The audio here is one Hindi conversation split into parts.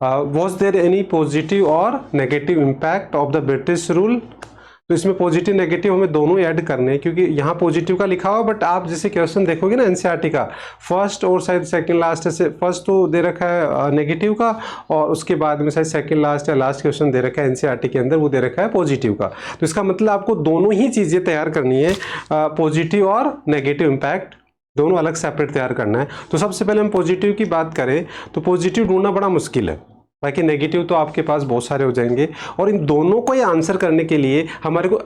वॉज देयर एनी पॉजिटिव और negative impact of the British rule. तो इसमें पॉजिटिव नेगेटिव हमें दोनों ऐड करने हैं, क्योंकि यहाँ पॉजिटिव का लिखा हुआ, बट आप जैसे क्वेश्चन देखोगे ना एनसीईआरटी का, फर्स्ट और शायद सेकंड लास्ट से, फर्स्ट तो दे रखा है नेगेटिव का, और उसके बाद में शायद सेकंड लास्ट या लास्ट क्वेश्चन दे रखा है एनसीईआरटी के अंदर, वो दे रखा है पॉजिटिव का। तो इसका मतलब आपको दोनों ही चीज़ें तैयार करनी है, पॉजिटिव और नेगेटिव इम्पैक्ट दोनों अलग सेपरेट तैयार करना है। तो सबसे पहले हम पॉजिटिव की बात करें तो पॉजिटिव ढूंढना बड़ा मुश्किल है, बाकी नेगेटिव तो आपके पास बहुत सारे हो जाएंगे, और इन दोनों को ही आंसर करने के लिए हमारे को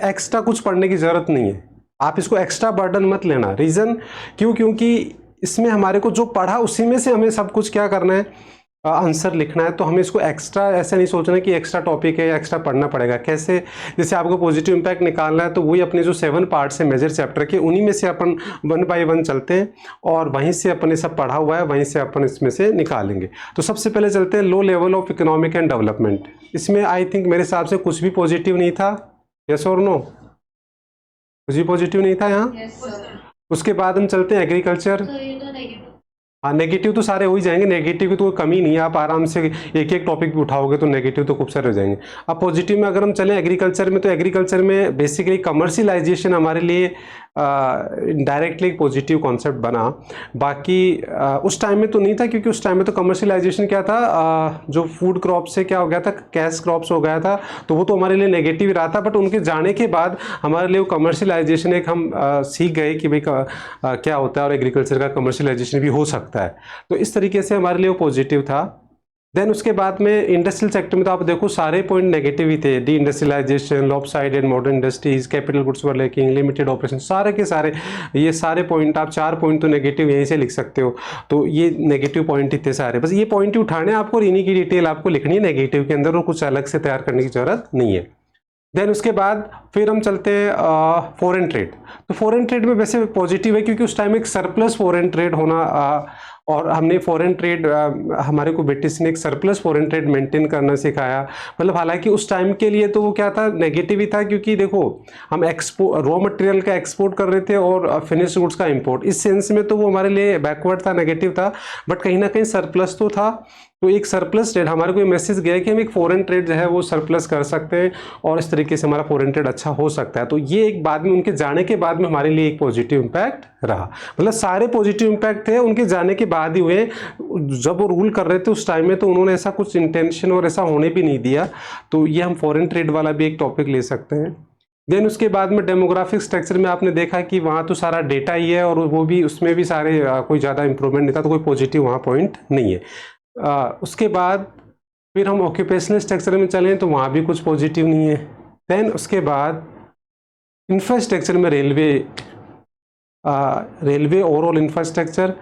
एक्स्ट्रा कुछ पढ़ने की ज़रूरत नहीं है। आप इसको एक्स्ट्रा बर्डन मत लेना। रीज़न क्यों? क्योंकि इसमें हमारे को जो पढ़ा उसी में से हमें सब कुछ क्या करना है, आंसर लिखना है। तो हमें इसको एक्स्ट्रा ऐसे नहीं सोचना कि एक्स्ट्रा टॉपिक है या एक्स्ट्रा पढ़ना पड़ेगा। कैसे? जैसे आपको पॉजिटिव इम्पैक्ट निकालना है तो वही अपने जो 7 पार्ट्स हैं मेजर चैप्टर के, उन्हीं में से अपन 1 बाय 1 चलते हैं, और वहीं से अपने सब पढ़ा हुआ है वहीं से अपन इसमें से निकालेंगे। तो सबसे पहले चलते हैं low level of economic and development. इसमें आई थिंक मेरे हिसाब से कुछ भी पॉजिटिव नहीं था, यस और नो? कुछ भी पॉजिटिव नहीं था यहाँ। उसके बाद हम चलते हैं एग्रीकल्चर। हाँ, नेगेटिव तो सारे हो ही जाएंगे, नेगेटिव की तो कोई कमी नहीं है, आप आराम से एक एक टॉपिक भी उठाओगे तो नेगेटिव तो खूब सारे हो जाएंगे। अब पॉजिटिव में अगर हम चलें एग्रीकल्चर में, तो एग्रीकल्चर में बेसिकली कमर्शियलाइजेशन हमारे लिए डायरेक्टली एक पॉजिटिव कॉन्सेप्ट बना। बाकी उस टाइम में तो नहीं था, क्योंकि उस टाइम में तो कमर्शियलाइजेशन क्या था, जो फूड क्रॉप से क्या हो गया था, कैश क्रॉप्स हो गया था, तो वो तो हमारे लिए नेगेटिव ही रहा था। बट उनके जाने के बाद हमारे लिए वो कमर्शियलाइजेशन एक हम सीख गए कि भाई क्या होता है, और एग्रीकल्चर का कमर्शियलाइजेशन भी हो सकता है। तो इस तरीके से हमारे लिए वो पॉजिटिव था। देन उसके बाद में इंडस्ट्रियल सेक्टर में तो आप देखो सारे पॉइंट नेगेटिव ही थे। Deindustrialisation, lopsided modern industries, capital goods were lacking, limited operation, सारे के सारे ये सारे पॉइंट, आप 4 पॉइंट तो नेगेटिव यहीं से लिख सकते हो। तो ये नेगेटिव पॉइंट ही थे सारे, बस ये पॉइंट ही उठाने आपको, और इन्हीं की डिटेल आपको लिखनी है नेगेटिव के अंदर, और कुछ अलग से तैयार करने की जरूरत नहीं है। देन उसके बाद फिर हम चलते हैं फॉरेन ट्रेड। तो फॉरेन ट्रेड में वैसे पॉजिटिव है, क्योंकि उस टाइम एक सरप्लस फॉरेन ट्रेड होना, और हमने फॉरेन ट्रेड, हमारे को ब्रिटिश ने एक सरप्लस फॉरेन ट्रेड मेंटेन करना सिखाया। मतलब हालांकि उस टाइम के लिए तो वो क्या था, नेगेटिव ही था, क्योंकि देखो हम रॉ मटेरियल का एक्सपोर्ट कर रहे थे और फिनिश्ड गुड्स का इंपोर्ट, इस सेंस में तो वो हमारे लिए बैकवर्ड था, नेगेटिव था। बट कहीं ना कहीं सरप्लस तो था। तो एक सरप्लस ट्रेड, हमारे को ये मैसेज गया कि हम एक फॉरेन ट्रेड जो है वो सरप्लस कर सकते हैं, और इस तरीके से हमारा फॉरेन ट्रेड अच्छा हो सकता है। तो ये एक बाद में, उनके जाने के बाद में हमारे लिए एक पॉजिटिव इम्पैक्ट रहा। मतलब सारे पॉजिटिव इम्पैक्ट थे उनके जाने के बाद ही हुए। जब वो रूल कर रहे थे उस टाइम में तो उन्होंने ऐसा कुछ इंटेंशन और ऐसा होने भी नहीं दिया। तो ये हम फॉरेन ट्रेड वाला भी एक टॉपिक ले सकते हैं। देन उसके बाद में डेमोग्राफिक स्ट्रक्चर में आपने देखा कि वहाँ तो सारा डेटा ही है, और वो भी उसमें भी सारे कोई ज़्यादा इंप्रूवमेंट नहीं था, तो कोई पॉजिटिव वहाँ पॉइंट नहीं है। उसके बाद फिर हम ऑक्यूपेशनल स्ट्रक्चर में चलें तो वहाँ भी कुछ पॉजिटिव नहीं है। देन उसके बाद इंफ्रास्ट्रक्चर में रेलवे ओवरऑल इंफ्रास्ट्रक्चर,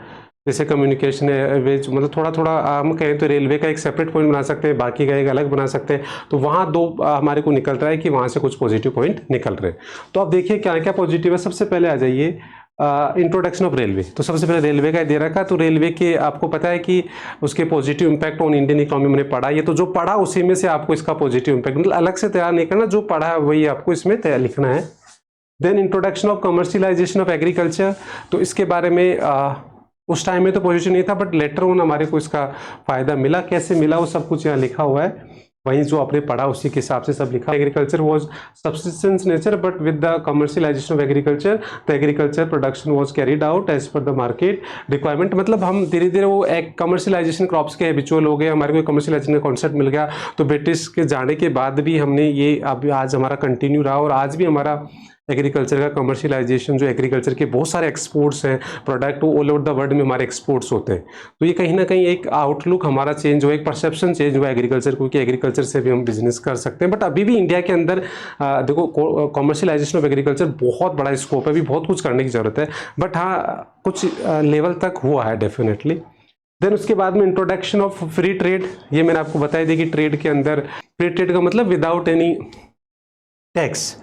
जैसे कम्युनिकेशन एवेज, मतलब थोड़ा थोड़ा हम कहें तो रेलवे का एक सेपरेट पॉइंट बना सकते हैं, बाकी का एक अलग बना सकते हैं। तो वहाँ दो हमारे को निकल रहा है कि वहाँ से कुछ पॉजिटिव पॉइंट निकल रहे हैं। तो अब देखिए क्या क्या पॉजिटिव है। सबसे पहले आ जाइए इंट्रोडक्शन ऑफ रेलवे। तो सबसे पहले रेलवे का दे रखा। तो रेलवे के आपको पता है कि उसके positive impact on Indian economy मैंने पढ़ा। ये तो जो पढ़ा उसी में से आपको इसका पॉजिटिव इंपैक्ट, मतलब अलग से तैयार नहीं करना, जो पढ़ा है वही आपको इसमें तैयार लिखना है। Then introduction of commercialisation of agriculture. तो इसके बारे में उस टाइम में तो पॉजिटिव नहीं था, बट लेटर ऑन हमारे को इसका फायदा मिला। कैसे मिला वो सब कुछ यहाँ लिखा हुआ है, वहीं जो आपने पढ़ा उसी के हिसाब से सब लिखा। Agriculture was subsistence nature, but with the commercialisation of agriculture the agriculture production was carried out as per the market requirement. मतलब हम धीरे धीरे वो एक कमर्शियलाइजेशन क्रॉप्स के हैबिचुअल हो गए, हमारे को कमर्शियलाइजेशन का कॉन्सेप्ट मिल गया। तो ब्रिटिश के जाने के बाद भी हमने ये अब आज हमारा कंटिन्यू रहा, और आज भी हमारा एग्रीकल्चर का कमर्शियलाइजेशन, जो एग्रीकल्चर के बहुत सारे एक्सपोर्ट्स हैं प्रोडक्ट, वो ऑल ओवर द वर्ल्ड में हमारे एक्सपोर्ट्स होते हैं। तो ये कहीं ना कहीं एक आउटलुक हमारा चेंज हुआ, एक परसेप्शन चेंज हुआ एग्रीकल्चर को, कि एग्रीकल्चर से भी हम बिजनेस कर सकते हैं। बट अभी भी इंडिया के अंदर देखो कमर्शियलाइजेशन ऑफ एग्रीकल्चर बहुत बड़ा स्कोप है, अभी बहुत कुछ करने की जरूरत है। बट हाँ, कुछ लेवल तक हुआ है डेफिनेटली। देन उसके बाद में इंट्रोडक्शन ऑफ फ्री ट्रेड। ये मैंने आपको बताया था कि ट्रेड के अंदर, फ्री ट्रेड का मतलब विदाउट एनी टैक्स।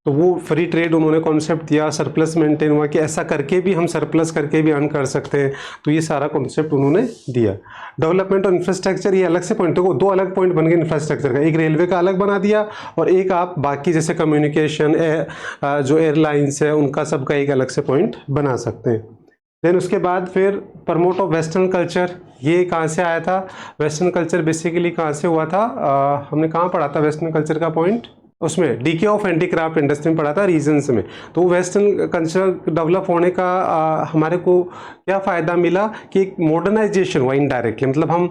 तो वो फ्री ट्रेड उन्होंने कॉन्सेप्ट दिया। सरप्लस मेंटेन हुआ कि ऐसा करके भी हम सरप्लस करके भी अर्न कर सकते हैं। तो ये सारा कॉन्सेप्ट उन्होंने दिया। डेवलपमेंट और इंफ्रास्ट्रक्चर, ये अलग से पॉइंट है, दो अलग पॉइंट बन गए इंफ्रास्ट्रक्चर का। एक रेलवे का अलग बना दिया, और एक आप बाकी जैसे कम्युनिकेशन, जो एयरलाइंस है उनका सबका एक अलग से पॉइंट बना सकते हैं। देन उसके बाद फिर प्रमोट ऑफ वेस्टर्न कल्चर, ये कहाँ से आया था? वेस्टर्न कल्चर बेसिकली कहाँ से हुआ था? हमने कहाँ पढ़ा था वेस्टर्न कल्चर का पॉइंट? उसमें डीके ऑफ हैंडीक्राफ्ट इंडस्ट्री में पढ़ा था, रीजन्स में। तो वेस्टर्न कल्चर डेवलप होने का हमारे को क्या फ़ायदा मिला कि एक मॉडर्नाइजेशन हुआ इनडायरेक्टली, मतलब हम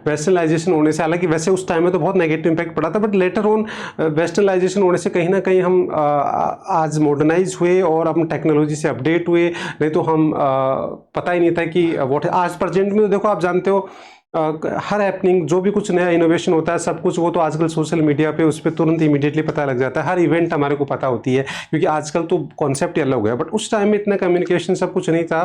वेस्टर्नलाइजेशन होने से, हालांकि वैसे उस टाइम में तो बहुत नेगेटिव इम्पैक्ट पड़ा था, बट लेटर ऑन वेस्टर्नलाइजेशन होने से कहीं ना कहीं हम आज मॉडर्नाइज हुए और अपनी टेक्नोलॉजी से अपडेट हुए। नहीं तो हम पता ही नहीं था कि वॉट आज प्रेजेंट में तो देखो आप जानते हो हर हैपनिंग, जो भी कुछ नया इनोवेशन होता है सब कुछ वो तो आजकल सोशल मीडिया पे उस पर तुरंत इमीडिएटली पता लग जाता है। हर इवेंट हमारे को पता होती है, क्योंकि आजकल तो कॉन्सेप्ट ही अलग हो गया। बट उस टाइम में इतना कम्युनिकेशन सब कुछ नहीं था।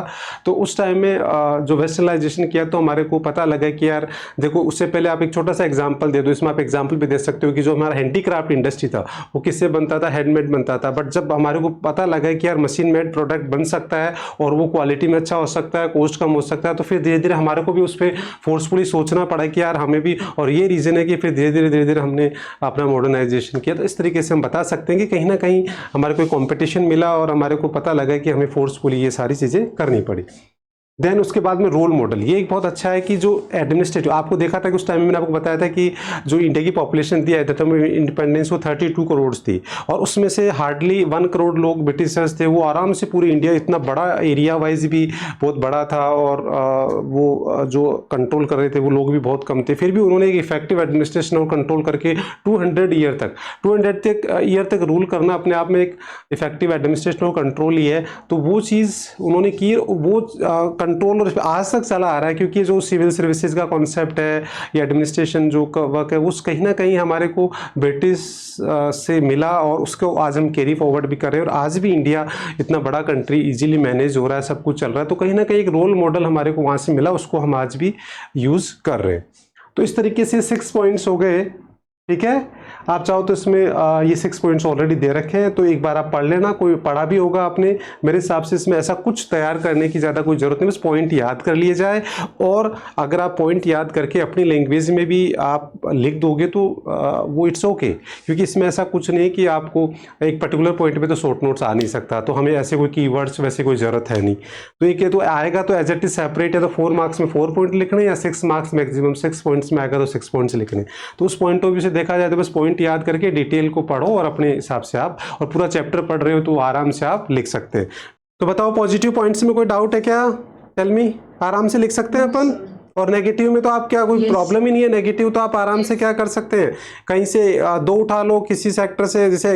तो उस टाइम में जो वेस्टर्नलाइजेशन किया तो हमारे को पता लगा कि यार देखो, उससे पहले आप एक छोटा सा एग्जाम्पल दे दो, इसमें आप एग्जाम्पल भी दे सकते हो कि जो हमारा हैंडीक्राफ्ट इंडस्ट्री था वो किससे बनता था? हैंडमेड बनता था। बट जब हमारे को पता लगा कि यार मशीन मेड प्रोडक्ट बन सकता है और वो क्वालिटी में अच्छा हो सकता है, कॉस्ट कम हो सकता है, तो फिर धीरे धीरे हमारे को भी उस पर फोर्सफुली सोचना पड़ा कि यार हमें भी, और ये रीज़न है कि फिर धीरे धीरे हमने अपना मॉडर्नाइजेशन किया। तो इस तरीके से हम बता सकते हैं कि कहीं ना कहीं हमारे को कंपटीशन मिला और हमारे को पता लगा कि हमें फोर्सफुली ये सारी चीज़ें करनी पड़ी। देन उसके बाद में रोल मॉडल, ये एक बहुत अच्छा है कि जो एडमिनिस्ट्रेटिव, आपको देखा था कि उस टाइम में मैंने आपको बताया था कि जो इंडिया की पॉपुलेशन थी एट द टाइम इंडिपेंडेंस वो 32 करोड़ थी, और उसमें से हार्डली 1 करोड़ लोग ब्रिटिशर्स थे। वो आराम से पूरी इंडिया, इतना बड़ा एरिया वाइज भी बहुत बड़ा था, और वो जो कंट्रोल कर रहे थे वो लोग भी बहुत कम थे। फिर भी उन्होंने एक इफेक्टिव एडमिनिस्ट्रेशन और कंट्रोल करके 200 ईयर तक रूल करना अपने आप में एक इफेक्टिव एडमिनिस्ट्रेशन और कंट्रोल ही है। तो वो चीज़ उन्होंने की, वो कंट्रोल और आज तक चला आ रहा है, क्योंकि जो सिविल सर्विसेज का कॉन्सेप्ट है या एडमिनिस्ट्रेशन जो वर्क है उस कहीं ना कहीं हमारे को ब्रिटिश से मिला, और उसको आज हम कैरी फॉरवर्ड भी कर रहे हैं। और आज भी इंडिया इतना बड़ा कंट्री इजीली मैनेज हो रहा है, सब कुछ चल रहा है। तो कहीं ना कहीं एक रोल मॉडल हमारे को वहाँ से मिला, उसको हम आज भी यूज़ कर रहे हैं। तो इस तरीके से 6 पॉइंट्स हो गए, ठीक है। आप चाहो तो इसमें ये 6 पॉइंट्स ऑलरेडी दे रखे हैं, तो एक बार आप पढ़ लेना, कोई पढ़ा भी होगा आपने। मेरे हिसाब से इसमें ऐसा कुछ तैयार करने की ज़्यादा कोई ज़रूरत नहीं, बस पॉइंट याद कर लिए जाए। और अगर आप पॉइंट याद करके अपनी लैंग्वेज में भी आप लिख दोगे तो वो इट्स ओके, क्योंकि इसमें ऐसा कुछ नहीं कि आपको एक पर्टिकुलर पॉइंट पे तो शॉर्ट नोट्स आ नहीं सकता, तो हमें ऐसे कोई कीवर्ड्स वैसे कोई ज़रूरत है नहीं। तो एक तो आएगा तो एज इट इज सेपरेट है, तो 4 मार्क्स में 4 पॉइंट लिखने, या 6 मार्क्स मैक्सिमम 6 पॉइंट्स में आएगा तो 6 पॉइंट्स लिखने। तो उस पॉइंट ऑफ व्यू से देखा जाए तो बस पॉइंट याद करके डिटेल को पढ़ो, और अपने हिसाब से आप, और पूरा चैप्टर पढ़ रहे हो तो आराम से आप लिख सकते हैं। तो बताओ पॉजिटिव पॉइंट्स में कोई डाउट है क्या? Tell me. आराम से लिख सकते हैं अपन। और नेगेटिव में तो आप क्या, कोई प्रॉब्लम ही नहीं है। नेगेटिव तो आप आराम से क्या कर सकते हैं, कहीं से 2 उठा लो किसी सेक्टर से, जैसे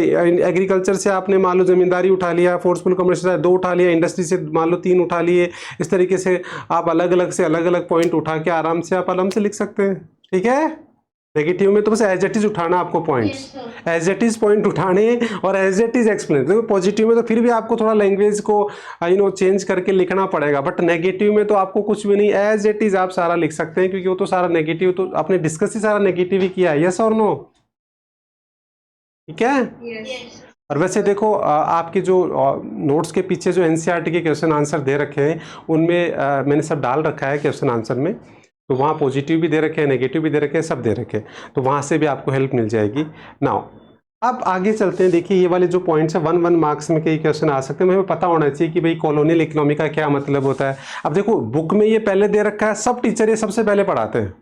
एग्रीकल्चर से आपने मान लो जमींदारी उठा लिया, फोर्सफुल कमर्शियल 2 उठा लिया, इंडस्ट्री से मान लो 3 उठा लिए। इस तरीके से आप अलग अलग से अलग अलग पॉइंट उठा के आराम से आप लिख सकते हैं, ठीक है। नेगेटिव में तो बस एज इट इज उठाना आपको points, as it is point उठाने और एज इट इज एक्सप्लेन। देखो पॉजिटिव में तो फिर भी आपको थोड़ा लैंग्वेज को चेंज करके लिखना पड़ेगा, बट नेगेटिव में तो आपको कुछ भी नहीं, एज इट इज आप सारा लिख सकते हैं, क्योंकि वो तो सारा नेगेटिव तो आपने डिस्कस ही सारा नेगेटिव ही किया है। यस और नो? ठीक है। और वैसे देखो आपके जो नोट्स के पीछे जो एनसीईआरटी के क्वेश्चन आंसर दे रखे हैं उनमें मैंने सब डाल रखा है क्वेश्चन आंसर में। तो वहाँ पॉजिटिव भी दे रखे हैं, नेगेटिव भी दे रखे हैं, सब दे रखे हैं, तो वहाँ से भी आपको हेल्प मिल जाएगी। नाउ अब आगे चलते हैं। देखिए ये वाले जो पॉइंट्स है 1 मार्क्स में कई क्वेश्चन आ सकते हैं। हमें पता होना चाहिए कि भाई कॉलोनियल इकोनॉमी का क्या मतलब होता है। अब देखो बुक में ये पहले दे रखा है, सब टीचर ये सबसे पहले पढ़ाते हैं।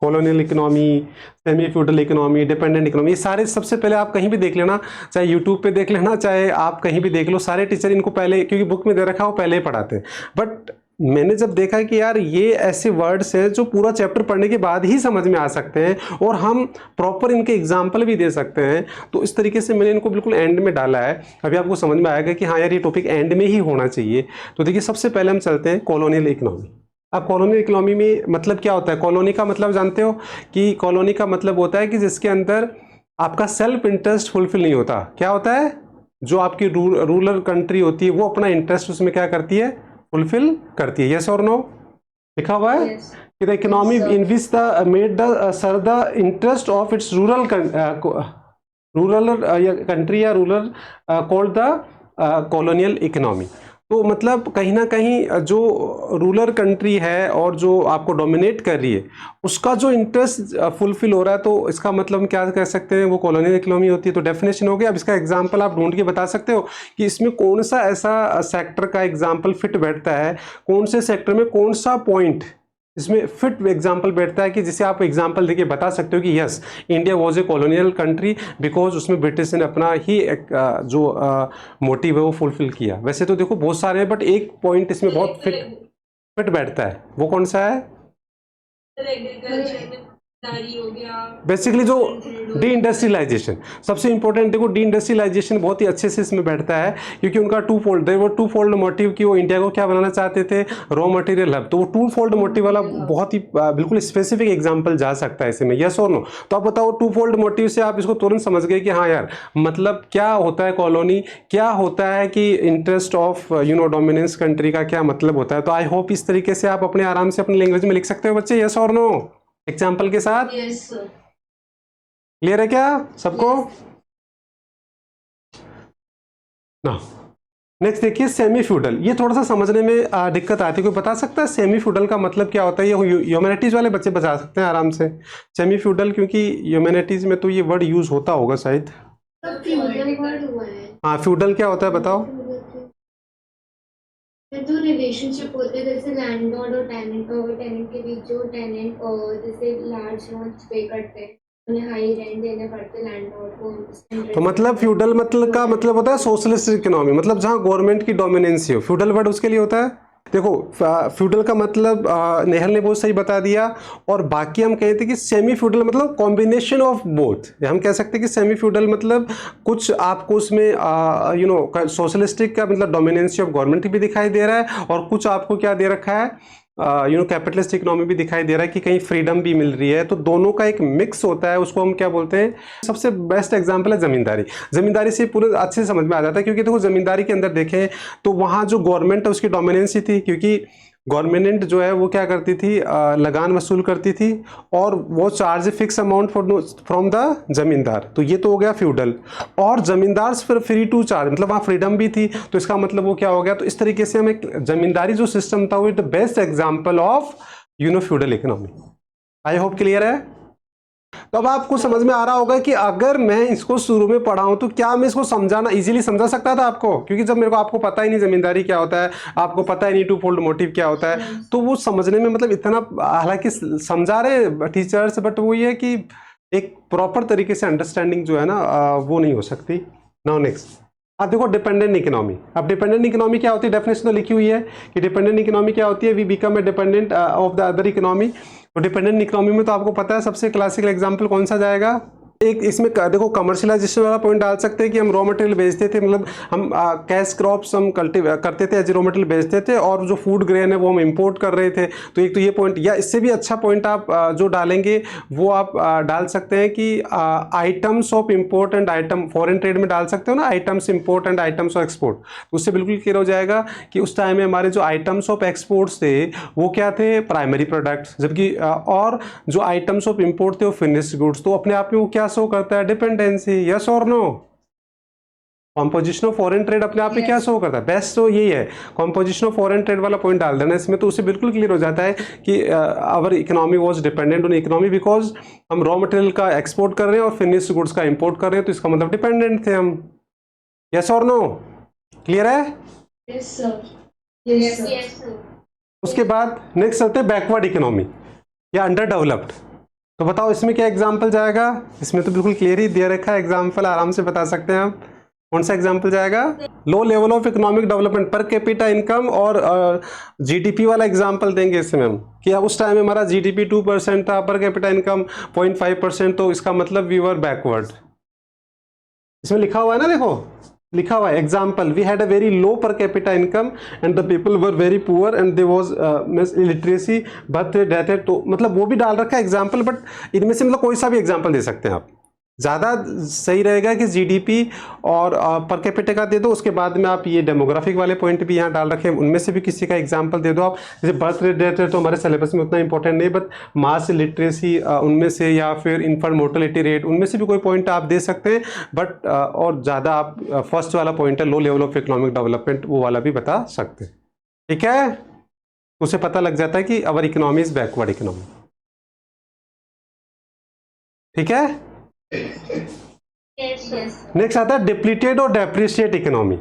Colonial economy, semi feudal economy, dependent economy, ये सारे सबसे पहले आप कहीं भी देख लेना, चाहे यूट्यूब पे देख लेना, चाहे आप कहीं भी देख लो, सारे टीचर इनको पहले, क्योंकि बुक में दे रखा है वो पहले ही पढ़ाते हैं। बट मैंने जब देखा कि यार ये ऐसे वर्ड्स हैं जो पूरा चैप्टर पढ़ने के बाद ही समझ में आ सकते हैं और हम प्रॉपर इनके एग्जाम्पल भी दे सकते हैं, तो इस तरीके से मैंने इनको बिल्कुल एंड में डाला है। अभी आपको समझ में आएगा कि हाँ यार ये टॉपिक एंड में ही होना चाहिए। तो देखिए सबसे पहले हम चलते हैं कॉलोनियल इकोनॉमी। अब कॉलोनियल इकोनॉमी में मतलब क्या होता है? कॉलोनी का मतलब जानते हो कि कॉलोनी का मतलब होता है कि जिसके अंदर आपका सेल्फ इंटरेस्ट फुलफिल नहीं होता। क्या होता है? जो आपकी रूरल कंट्री होती है वो अपना इंटरेस्ट उसमें क्या करती है? फुलफिल करती है। यस और नो? लिखा हुआ है कि the economy in which the made the serve the interest of its rural country या rural called the colonial economy. तो मतलब कहीं ना कहीं जो रूरल कंट्री है और जो आपको डोमिनेट कर रही है उसका जो इंटरेस्ट फुलफिल हो रहा है, तो इसका मतलब हम क्या कह सकते हैं, वो कॉलोनियल इकोनॉमी होती है। तो डेफिनेशन हो गया। अब इसका एग्जांपल आप ढूंढ के बता सकते हो कि इसमें कौन सा ऐसा सेक्टर का एग्जांपल फिट बैठता है, कौन से सेक्टर में कौन सा पॉइंट इसमें फिट एग्जांपल बैठता है कि जिसे आप एग्जांपल देके बता सकते हो कि yes India was a colonial country because उसमें ब्रिटिश ने अपना ही एक जो मोटिव है वो फुलफिल किया। वैसे तो देखो बहुत सारे हैं, बट एक पॉइंट इसमें बहुत फिट बैठता है। वो कौन सा है? बेसिकली जो डी इंडस्ट्रियलाइजेशन, सबसे इंपॉर्टेंट देखो डी इंडस्ट्रियलाइजेशन बहुत ही अच्छे से इसमें बैठता है, क्योंकि उनका टू फोल्ड मोटिव कि वो इंडिया को क्या बनाना चाहते थे, रॉ मटेरियल हब। तो वो टू फोल्ड मोटिव वाला बहुत ही बिल्कुल स्पेसिफिक एग्जांपल जा सकता है इसमें, यस और नो। तो आप बताओ टू फोल्ड मोटिव से आप इसको तुरंत समझ गए कि हाँ यार मतलब क्या होता है कॉलोनी, क्या होता है कि इंटरेस्ट ऑफ डोमिनेंस कंट्री का क्या मतलब होता है। तो आई होप इस तरीके से आप अपने आराम से अपनी लैंग्वेज में लिख सकते हो बच्चे, यस और नो एग्जाम्पल के साथ। क्लियर है क्या सबको? ना नेक्स्ट देखिए सेमी फ्यूडल। ये थोड़ा सा समझने में दिक्कत आती है। कोई बता सकता है सेमी फ्यूडल का मतलब क्या होता है? ये ह्यूमैनिटीज वाले बच्चे बता सकते हैं आराम से सेमी फ्यूडल, क्योंकि ह्यूमैनिटीज में तो ये वर्ड यूज होता होगा शायद। हाँ फ्यूडल क्या होता है बताओ? जो रिलेशनशिप होते हैं जैसे लैंडलॉर्ड और टेनेंट के बीच, जो टेनेंट जैसे लार्ज अमाउंट पे करते हैं उन्हें हाई रेंट देने पड़ते हैं लैंडलॉर्ड को। तो मतलब फ्यूडल मतलब का मतलब होता है सोशलिस्ट इकोनॉमी, मतलब जहां गवर्नमेंट की डोमिनेंसी हो, फ्यूडल वर्ड उसके लिए होता है। देखो फ्यूडल का मतलब नेहल ने बहुत सही बता दिया। और बाकी हम कहते हैं कि सेमी फ्यूडल मतलब कॉम्बिनेशन ऑफ बोथ। हम कह सकते हैं कि सेमी फ्यूडल मतलब कुछ आपको उसमें सोशलिस्टिक का मतलब डोमिनेंसी ऑफ गवर्नमेंट भी दिखाई दे रहा है, और कुछ आपको क्या दे रखा है कैपिटलिस्ट इकोनॉमी भी दिखाई दे रहा है कि कहीं फ्रीडम भी मिल रही है। तो दोनों का एक मिक्स होता है, उसको हम क्या बोलते हैं। सबसे बेस्ट एग्जांपल है जमींदारी। जमींदारी से पूरे अच्छे से समझ में आ जाता है, क्योंकि देखो जमींदारी के अंदर देखें तो वहाँ जो गवर्नमेंट है उसकी डोमिनेंसी थी, क्योंकि गवर्नमेंट जो है वो क्या करती थी, लगान वसूल करती थी, और वो charge fix amount from the जमींदार। तो ये तो हो गया फ्यूडल। और जमींदार फिर फ्री टू चार्ज, मतलब वहाँ फ्रीडम भी थी, तो इसका मतलब वो क्या हो गया। तो इस तरीके से हम एक जमींदारी जो सिस्टम था वो the best example of feudal economy. I hope clear है। तो अब आपको समझ में आ रहा होगा कि अगर मैं इसको शुरू में पढ़ाऊं तो क्या मैं इसको समझाना इजीली समझा सकता था आपको, क्योंकि जब मेरे को आपको पता ही नहीं जमींदारी क्या होता है, आपको पता ही नहीं टू फोल्ड मोटिव क्या होता है, तो वो समझने में मतलब इतना, हालांकि समझा रहे टीचर्स, बट वो ये है कि एक प्रॉपर तरीके से अंडरस्टैंडिंग जो है ना वो नहीं हो सकती। नाउ नेक्स्ट अब देखो डिपेंडेंट इकोनॉमी। अब डिपेंडेंट इकोनॉमी क्या होती है, डेफिनेशन तो लिखी हुई है कि डिपेंडेंट इकोनॉमी क्या होती है, we become a dependent of the other economy. तो डिपेंडेंट इकोनॉमी में तो आपको पता है सबसे क्लासिकल एग्जांपल कौन सा जाएगा। एक इसमें देखो कमर्शियलाइजेशन वाला पॉइंट डाल सकते हैं कि हम रॉ मटेरियल बेचते थे, मतलब हम कैश क्रॉप्स हम कल्टिवेट करते थे, एज रॉ मटेरियल बेचते थे, और जो फूड ग्रेन है वो हम इंपोर्ट कर रहे थे। तो एक तो ये पॉइंट, या इससे भी अच्छा पॉइंट आप जो डालेंगे वो आप डाल सकते हैं कि items of import and item, foreign trade में डाल सकते हो ना, items import and items of export. तो उससे बिल्कुल क्लियर हो जाएगा कि उस टाइम में हमारे जो आइटम्स ऑफ एक्सपोर्ट्स थे वो क्या थे, प्राइमरी प्रोडक्ट्स, जबकि और जो आइटम्स ऑफ इंपोर्ट थे वो फिनिश्ड गुड्स। तो अपने आप में वो क्या शो करता है, डिपेंडेंसी, यस और no. Composition of foreign trade अपने आप में क्या शो करता है, बेस्ट तो यही है, कॉम्पोजिशन ऑफ फॉरेन ट्रेड वाला पॉइंट डाल देना इसमें, तो उससे बिल्कुल क्लियर हो जाता है कि our economy was dependent on economy because हम रॉ मटेरियल का एक्सपोर्ट कर रहे हैं और फिनिश्ड गुड्स का इंपोर्ट कर रहे हैं, तो इसका मतलब डिपेंडेंट थे हम, यस और नो। क्लियर है? Yes sir, yes sir. उसके बाद नेक्स्ट चलते हैं बैकवर्ड इकोनॉमी या अंडर डेवलप्ड। तो बताओ इसमें क्या एग्जाम्पल जाएगा। इसमें तो बिल्कुल क्लियर ही दे रखा है एग्जाम्पल, आराम से बता सकते हैं आप कौन सा एग्जाम्पल जाएगा। Low level of economic development पर कैपिटा इनकम और जीडीपी वाला एग्जाम्पल देंगे इसमें हम, कि उस टाइम में हमारा जीडीपी 2% था, पर कैपिटा इनकम 0.5%, तो इसका मतलब वी वर बैकवर्ड। इसमें लिखा हुआ है ना, देखो लिखा हुआ है example, we had a very low per capita income and the people were very poor and there was illiteracy but death. तो मतलब वो भी डाल रखा है एग्जाम्पल, बट इनमें से मतलब कोई सा भी एग्जाम्पल दे सकते हैं आप। ज़्यादा सही रहेगा कि जीडीपी और पर कैपिटा का दे दो, उसके बाद में आप ये डेमोग्राफिक वाले पॉइंट भी यहाँ डाल रखे हैं, उनमें से भी किसी का एग्जांपल दे दो आप। जैसे बर्थ रेट डेथ रेट तो हमारे सिलेबस में उतना इंपॉर्टेंट नहीं, बट मास लिटरेसी उनमें से, या फिर इन्फेंट मोर्टेलिटी रेट, उनमें से भी कोई पॉइंट आप दे सकते हैं। बट और ज़्यादा आप फर्स्ट वाला पॉइंट है low level of economic development, वो वाला भी बता सकते हैं। ठीक है, उसे पता लग जाता है कि अवर इकोनॉमी इज बैकवर्ड इकोनॉमी। ठीक है, नेक्स्ट आता है डिप्लीटेड और डेप्रिशिएट इकोनॉमी।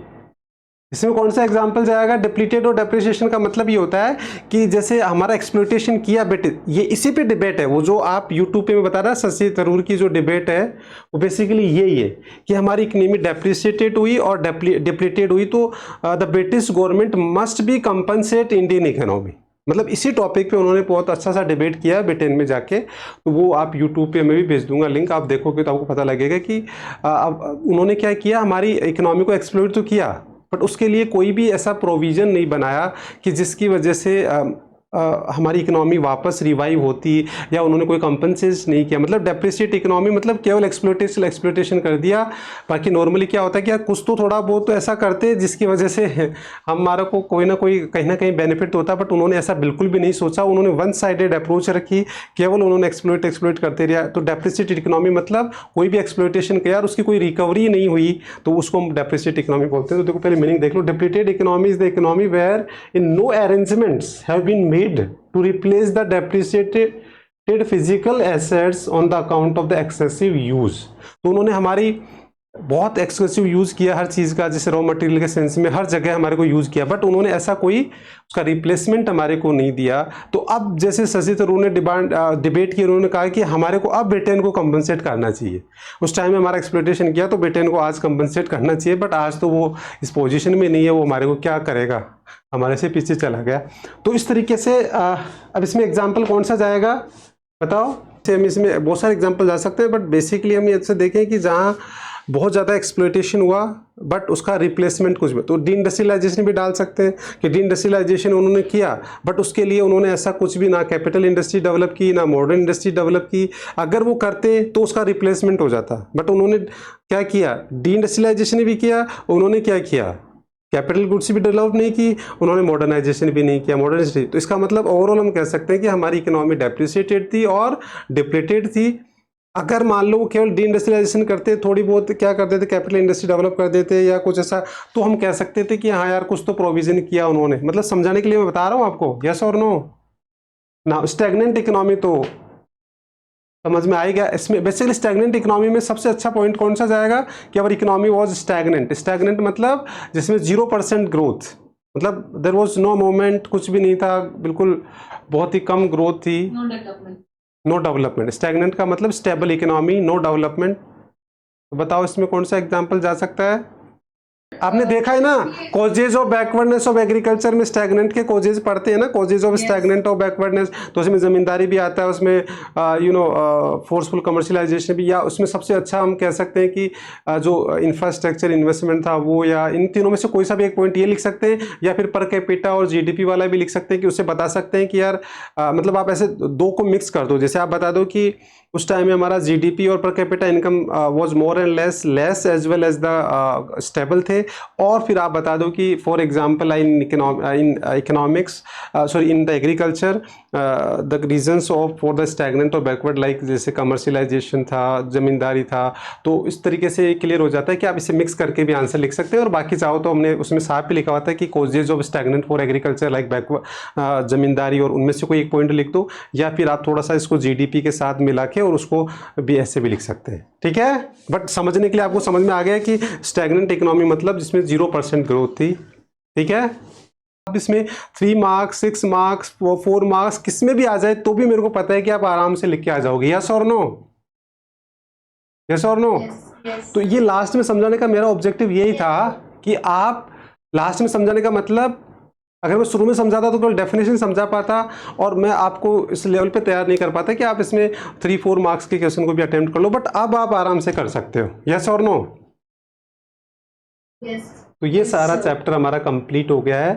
इसमें कौन सा एग्जांपल जाएगा? डिप्लीटेड और डेप्रिसिएशन का मतलब ये होता है कि जैसे हमारा एक्सप्लॉइटेशन किया बेटे, ये इसी पे डिबेट है, वो जो आप यूट्यूब पे बता रहा शशि थरूर की जो डिबेट है वो बेसिकली यही है कि हमारी इकोनॉमी डेप्रिसिएटेड हुई और डिप्लीटेड हुई, तो the British government must be compensate Indian economy. मतलब इसी टॉपिक पे उन्होंने बहुत अच्छा सा डिबेट किया ब्रिटेन में जाके, तो वो आप यूट्यूब पे मैं भी भेज दूंगा लिंक, आप देखोगे तो आपको पता लगेगा कि अब उन्होंने क्या किया, हमारी इकोनॉमी को एक्सप्लॉइट तो किया, बट उसके लिए कोई भी ऐसा प्रोविज़न नहीं बनाया कि जिसकी वजह से हमारी इकोनॉमी वापस रिवाइव होती, या उन्होंने कोई कंपनसेशन नहीं किया। मतलब डेप्रिसिएट इकोनॉमी मतलब केवल एक्सप्लोइटेशन कर दिया। बाकी नॉर्मली क्या होता है कि यार कुछ तो थोड़ा बहुत तो ऐसा करते जिसकी वजह से हमारा को कोई ना कोई कहीं ना कहीं बेनिफिट तो होता, बट उन्होंने ऐसा बिल्कुल भी नहीं सोचा। उन्होंने वन साइडेड अप्रोच रखी, केवल उन्होंने एक्सप्लोइट करते रहा। तो डेप्रिसिएट इकोनॉमी मतलब कोई भी एक्सप्लोइटेशन किया और उसकी कोई रिकवरी नहीं हुई, तो उसको हम डेप्रिसिएट इकोनॉमी बोलते हैं। तो देखो पहले मीनिंग देख लो। Depleted economy is the economy where in no arrangements have been made to replace the depreciated physical assets on the account of the excessive use। तो उन्होंने हमारी बहुत एक्सेसिव यूज़ किया हर चीज़ का, जैसे रॉ मटेरियल के सेंस में हर जगह हमारे को यूज़ किया, बट उन्होंने ऐसा कोई उसका रिप्लेसमेंट हमारे को नहीं दिया। तो अब जैसे शशि थरूर ने डिबेट की, उन्होंने कहा कि हमारे को अब ब्रिटेन को कंपनसेट करना चाहिए। उस टाइम में हमारा एक्सप्लॉइटेशन किया तो ब्रिटेन को आज कंपनसेट करना चाहिए, बट आज तो वो इस पोजीशन में नहीं है, वो हमारे को क्या करेगा, हमारे से पीछे चला गया। तो इस तरीके से अब इसमें एग्जाम्पल कौन सा जाएगा बताओ? हम इसमें बहुत सारे एग्जाम्पल जा सकते हैं, बट बेसिकली हम ये से देखें कि जहाँ बहुत ज़्यादा एक्सप्लॉइटेशन हुआ बट उसका रिप्लेसमेंट कुछ भी, तो डी इंडस्ट्रियलाइजेशन भी डाल सकते हैं कि डी इंडस्ट्रियलाइजेशन उन्होंने किया, बट उसके लिए उन्होंने ऐसा कुछ भी ना कैपिटल इंडस्ट्री डेवलप की ना मॉडर्न इंडस्ट्री डेवलप की। अगर वो करते तो उसका रिप्लेसमेंट हो जाता, बट उन्होंने क्या किया, डी इंडस्ट्रियलाइजेशन भी किया, उन्होंने क्या किया, कैपिटल गुड्स भी डेवलप नहीं की, उन्होंने मॉडर्नाइजेशन भी नहीं किया, मॉडर्निटी। तो इसका मतलब ओवरऑल हम कह सकते हैं कि हमारी इकोनॉमी डेप्रिसिएटेड थी और डिप्लीटेड थी। अगर मान लो केवल डी इंडस्ट्रियलाइजेशन करते, थोड़ी बहुत क्या कर देते, कैपिटल इंडस्ट्री डेवलप कर देते या कुछ ऐसा, तो हम कह सकते थे कि हाँ यार कुछ तो प्रोविजन किया उन्होंने। मतलब समझाने के लिए मैं बता रहा हूँ आपको, यस और नो ना। स्टैग्नेंट इकोनॉमी तो समझ में आएगा। इसमें बेसिकली स्टैग्नेंट इकोनॉमी में सबसे अच्छा पॉइंट कौन सा जाएगा कि अवर इकोनॉमी वाज स्टैग्नेंट। स्टैग्नेंट मतलब जिसमें 0% ग्रोथ, मतलब देयर वाज नो मूवमेंट, कुछ भी नहीं था, बिल्कुल बहुत ही कम ग्रोथ थी, नो डेवलपमेंट। स्टैग्नेंट का मतलब स्टेबल इकोनॉमी, नो डेवलपमेंट। तो बताओ इसमें कौन सा एग्जांपल जा सकता है? आपने देखा है ना, causes of backwardness of agriculture में स्टैग्नेंट के कॉजेज पढ़ते हैं ना, causes of stagnant of backwardness. तो उसमें ज़मींदारी भी आता है, उसमें फोर्सफुल कमर्शियलाइजेशन भी, या उसमें सबसे अच्छा हम कह सकते हैं कि जो इंफ्रास्ट्रक्चर इन्वेस्टमेंट था वो, या इन तीनों में से कोई सा भी एक पॉइंट ये लिख सकते हैं, या फिर पर कैपिटा और जीडीपी वाला भी लिख सकते हैं कि उससे बता सकते हैं कि यार मतलब आप ऐसे दो को मिक्स कर दो। जैसे आप बता दो कि उस टाइम में हमारा जीडीपी और per capita income was more and less as well as the stable थे, और फिर आप बता दो कि for example in economics sorry in the agriculture the reasons of for the stagnant और बैकवर्ड, लाइक जैसे कमर्शियलाइजेशन था, ज़मींदारी था। तो इस तरीके से क्लियर हो जाता है कि आप इसे मिक्स करके भी आंसर लिख सकते हैं। और बाकी चाहो तो हमने उसमें साफ भी लिखा हुआ था कि causes of stagnant for agriculture like backward zamindari, और उनमें से कोई एक पॉइंट लिख दो, या फिर आप थोड़ा सा इसको जीडीपी के साथ मिला के और उसको भी ऐसे भी लिख सकते हैं। ठीक है, बट समझने के लिए आपको समझ में आ गया कि स्टैग्नेंट इकोनॉमी मतलब जिसमें 0% ग्रोथ थी। ठीक है, अब इसमें 3 मार्क्स 6 मार्क्स 4 मार्क्स किस में भी आ जाए तो भी मेरे को पता है कि आप आराम से लिख के आ जाओगे। यस और नो, यस और नो। तो ये लास्ट में समझाने का मेरा ऑब्जेक्टिव यही था कि आप लास्ट में समझाने का मतलब, अगर मैं शुरू में समझाता तो केवल डेफिनेशन समझा पाता और मैं आपको इस लेवल पे तैयार नहीं कर पाता कि आप इसमें 3-4 मार्क्स के क्वेश्चन को भी अटेम्प्ट कर लो, बट अब आप आराम से कर सकते हो। यस और नो? यस। तो ये सारा चैप्टर हमारा कंप्लीट हो गया है।